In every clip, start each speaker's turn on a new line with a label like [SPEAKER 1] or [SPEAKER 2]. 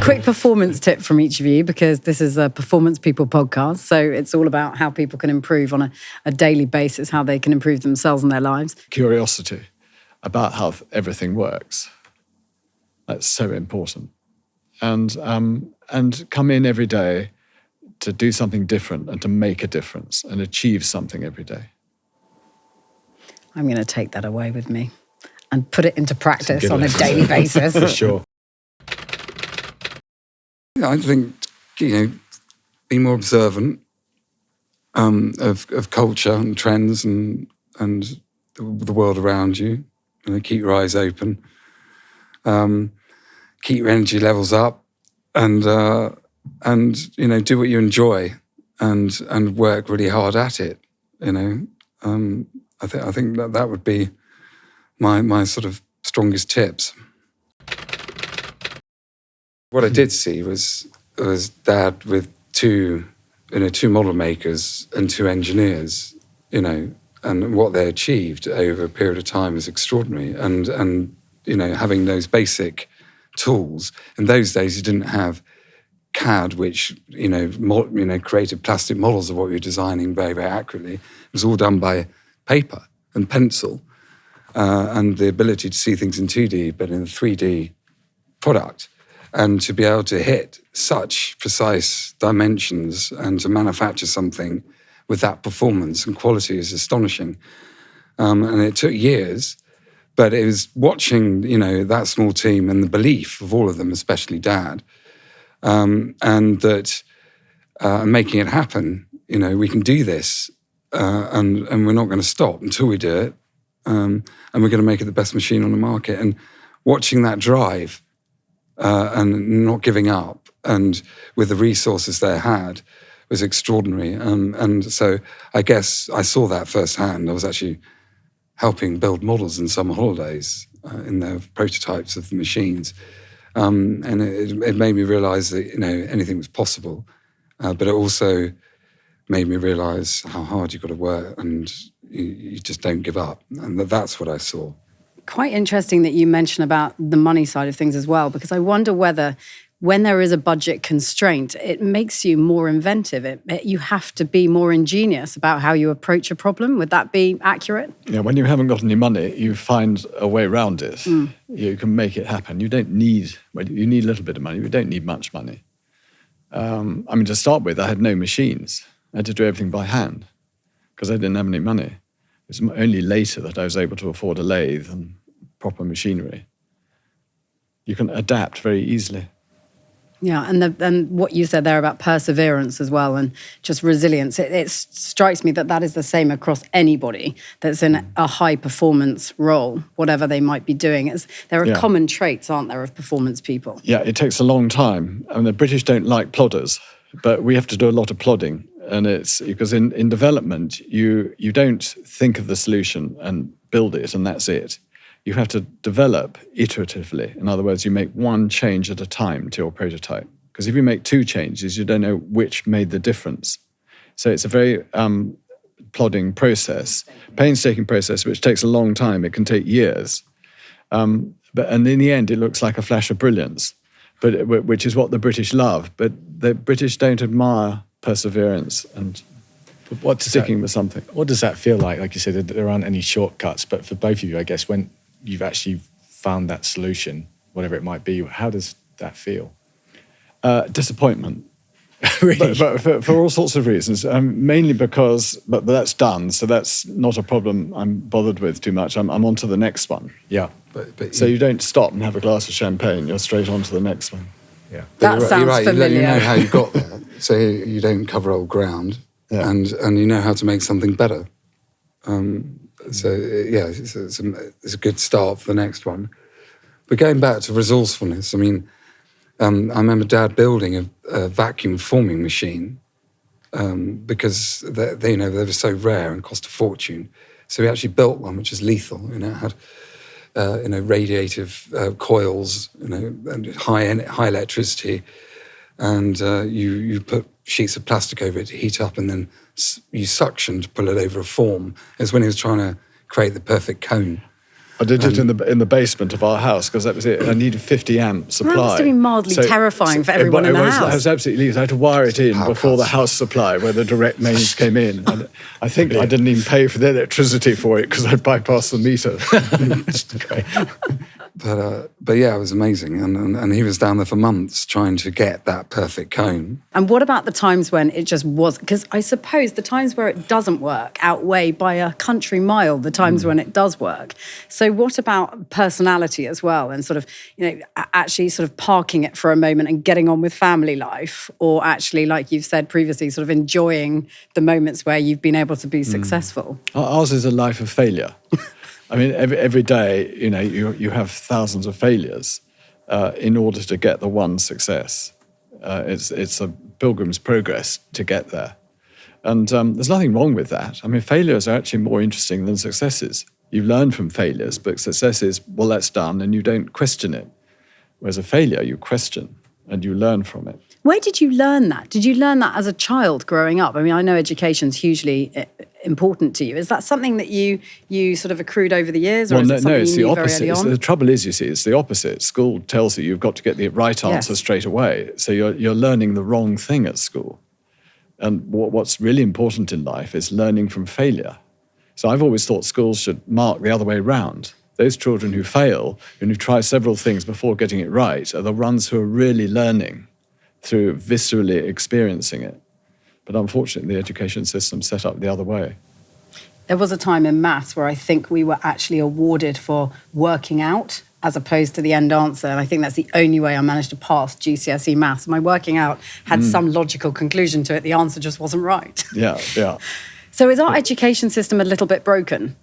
[SPEAKER 1] Quick performance tip from each of you, because this is a Performance People podcast. So it's all about how people can improve on a daily basis, how they can improve themselves and their lives.
[SPEAKER 2] Curiosity about how everything works. That's so important. And come in every day to do something different and to make a difference and achieve something every day.
[SPEAKER 1] I'm going to take that away with me and put it into practice on a daily basis.
[SPEAKER 3] For sure.
[SPEAKER 4] I think, be more observant of culture and trends and the world around you. Keep your eyes open. Keep your energy levels up, and do what you enjoy, and work really hard at it. I think that would be my sort of strongest tips. What I did see was Dad with two model makers and two engineers, and what they achieved over a period of time is extraordinary. And having those basic tools. In those days, you didn't have CAD, which created plastic models of what you're designing very, very accurately. It was all done by paper and pencil, and the ability to see things in 2D, but in a 3D product. And to be able to hit such precise dimensions and to manufacture something with that performance and quality is astonishing. And it took years, but it was watching, that small team and the belief of all of them, especially Dad, and that making it happen, we can do this, and we're not going to stop until we do it, and we're going to make it the best machine on the market. And watching that drive, and not giving up, and with the resources they had, was extraordinary. And so I guess I saw that firsthand. I was actually helping build models in summer holidays in their prototypes of the machines. And it made me realise that, anything was possible. But it also made me realise how hard you've got to work, and you just don't give up. And that's what I saw.
[SPEAKER 1] Quite interesting that you mention about the money side of things as well, because I wonder whether when there is a budget constraint, it makes you more inventive. You have to be more ingenious about how you approach a problem. Would that be accurate?
[SPEAKER 2] Yeah, when you haven't got any money, you find a way around it. You can make it happen. You need a little bit of money. You don't need much money. To start with, I had no machines. I had to do everything by hand because I didn't have any money. It was only later that I was able to afford a lathe and proper machinery. You can adapt very easily.
[SPEAKER 1] Yeah, and what you said there about perseverance as well, and just resilience, it strikes me that is the same across anybody that's in a high-performance role, whatever they might be doing. There are common traits, aren't there, of performance people?
[SPEAKER 2] Yeah, it takes a long time. The British don't like plodders, but we have to do a lot of plodding. And it's because in development, you don't think of the solution and build it, and that's it. You have to develop iteratively. In other words, you make one change at a time to your prototype. Because if you make two changes, you don't know which made the difference. So it's a very plodding process, painstaking process, which takes a long time. It can take years. And in the end, it looks like a flash of brilliance, which is what the British love. But the British don't admire perseverance and sticking with something.
[SPEAKER 3] What does that feel like? Like you said, there aren't any shortcuts, but for both of you, I guess, when you've actually found that solution, whatever it might be, how does that feel?
[SPEAKER 2] Disappointment.
[SPEAKER 3] Really?
[SPEAKER 2] But for all sorts of reasons, mainly because, but that's done, so that's not a problem I'm bothered with too much. I'm on to the next one.
[SPEAKER 3] Yeah.
[SPEAKER 2] So you don't stop and have a glass of champagne, you're straight on to the next one.
[SPEAKER 3] Yeah.
[SPEAKER 1] That sounds
[SPEAKER 4] right.
[SPEAKER 1] familiar.
[SPEAKER 4] You know how you got there, so you don't cover old ground, and you know how to make something better. It's a good start for the next one. But going back to resourcefulness, I remember Dad building a vacuum forming machine because they were so rare and cost a fortune. So we actually built one which is lethal. It had radiative coils, and high electricity, and you put sheets of plastic over it to heat up, and then you suction to pull it over a form. It's when he was trying to create the perfect cone.
[SPEAKER 2] I did it in the basement of our house because that was it. I needed 50 amp supply.
[SPEAKER 1] That must have been mildly terrifying for everyone in the house.
[SPEAKER 2] It was absolutely. I had to wire it in before the house supply, where the direct mains came in. And I think I didn't even pay for the electricity for it because I bypassed the meter.
[SPEAKER 4] But yeah, it was amazing. And he was down there for months trying to get that perfect cone.
[SPEAKER 1] And what about the times when it just was? Because I suppose the times where it doesn't work outweigh by a country mile the times when it does work. So what about personality as well? And sort of, actually sort of parking it for a moment and getting on with family life, or actually, like you've said previously, sort of enjoying the moments where you've been able to be successful?
[SPEAKER 2] Ours is a life of failure. I mean, every day, you have thousands of failures in order to get the one success. It's a pilgrim's progress to get there. And there's nothing wrong with that. I mean, failures are actually more interesting than successes. You learn from failures, but success is, well, that's done, and you don't question it. Whereas a failure, you question and you learn from it.
[SPEAKER 1] Where did you learn that? Did you learn that as a child growing up? I mean, I know education's hugely important to you. Is that something that you sort of accrued over the years, or is it something
[SPEAKER 2] it's
[SPEAKER 1] you
[SPEAKER 2] the
[SPEAKER 1] knew
[SPEAKER 2] opposite.
[SPEAKER 1] very early on?
[SPEAKER 2] The trouble is, you see, it's the opposite. School tells you you've got to get the right answer straight away. So you're learning the wrong thing at school. And what's really important in life is learning from failure. So I've always thought schools should mark the other way round. Those children who fail and who try several things before getting it right are the ones who are really learning through viscerally experiencing it. But unfortunately, the education system's set up the other way.
[SPEAKER 1] There was a time in maths where I think we were actually awarded for working out as opposed to the end answer. And I think that's the only way I managed to pass GCSE maths. My working out had some logical conclusion to it. The answer just wasn't right.
[SPEAKER 2] Yeah.
[SPEAKER 1] So is our education system a little bit broken?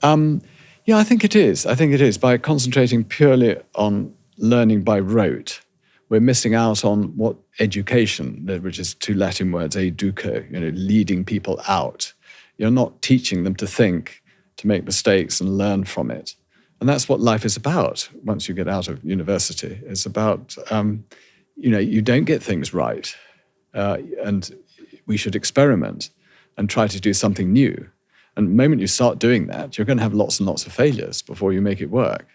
[SPEAKER 2] Yeah, I think it is. By concentrating purely on learning by rote, we're missing out on what education, which is two Latin words, educo, leading people out. You're not teaching them to think, to make mistakes and learn from it. And that's what life is about once you get out of university. It's about, you don't get things right. And we should experiment and try to do something new. And the moment you start doing that, you're going to have lots and lots of failures before you make it work.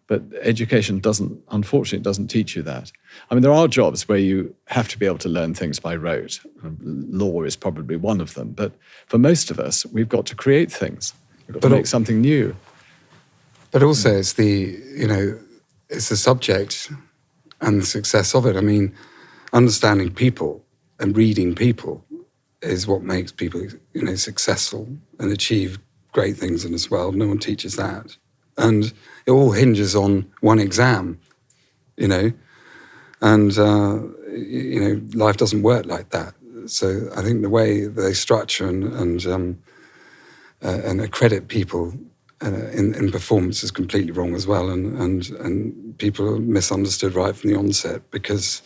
[SPEAKER 2] But education unfortunately doesn't teach you that. I mean, there are jobs where you have to be able to learn things by rote. Law is probably one of them. But for most of us, we've got to create things. We've got to make something new.
[SPEAKER 4] But also it's it's the subject and the success of it. I mean, understanding people and reading people is what makes people, successful and achieve great things in this world. No one teaches that. And it all hinges on one exam, and, life doesn't work like that. So I think the way they structure and accredit people in performance is completely wrong as well. And people are misunderstood right from the onset because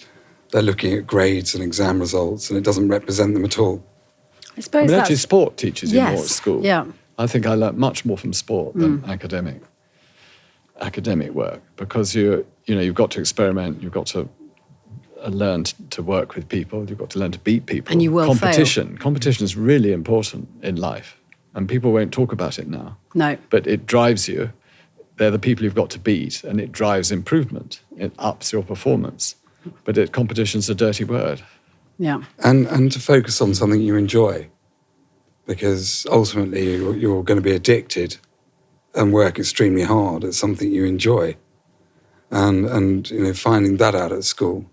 [SPEAKER 4] they're looking at grades and exam results and it doesn't represent them at all.
[SPEAKER 1] I suppose
[SPEAKER 2] actually sport teaches you more at school.
[SPEAKER 1] Yeah.
[SPEAKER 2] I think I learnt much more from sport than academic work, because you've got to experiment, you've got to learn to work with people, you've got to learn to beat people.
[SPEAKER 1] And you will fail.
[SPEAKER 2] Competition is really important in life, and people won't talk about it now.
[SPEAKER 1] No.
[SPEAKER 2] But it drives you. They're the people you've got to beat, and it drives improvement. It ups your performance. But competition's a dirty word.
[SPEAKER 1] Yeah.
[SPEAKER 4] And to focus on something you enjoy, because ultimately you're going to be addicted and work extremely hard at something you enjoy. And finding that out at school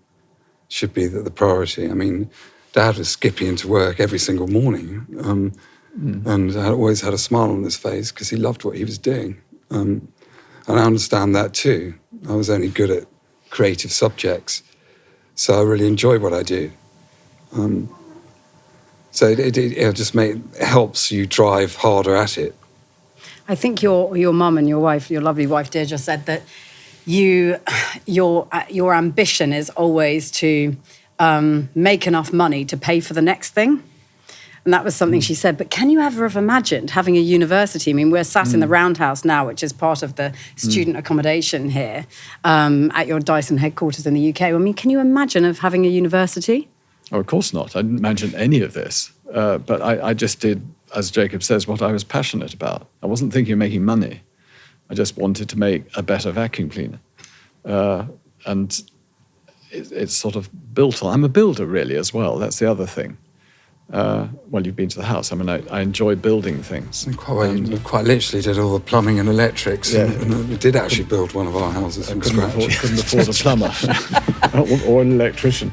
[SPEAKER 4] should be the priority. I mean, Dad was skipping into work every single morning and always had a smile on his face because he loved what he was doing. And I understand that too. I was only good at creative subjects, so I really enjoy what I do. So it just helps you drive harder at it.
[SPEAKER 1] I think your mum and your wife, your lovely wife, Deirdre, said that your ambition is always to make enough money to pay for the next thing. And that was something she said. But can you ever have imagined having a university? I mean, we're sat in the Roundhouse now, which is part of the student accommodation here at your Dyson headquarters in the UK. I mean, can you imagine of having a university?
[SPEAKER 2] Oh, of course not. I didn't imagine any of this. But I just did, as Jacob says, what I was passionate about. I wasn't thinking of making money. I just wanted to make a better vacuum cleaner. And it's sort of built on. I'm a builder really as well. That's the other thing. Well, you've been to the house. I mean, I enjoy building things.
[SPEAKER 4] We quite literally did all the plumbing and electrics.
[SPEAKER 2] Yeah.
[SPEAKER 4] And we did actually build one of our houses from scratch.
[SPEAKER 2] Couldn't afford a plumber or an electrician.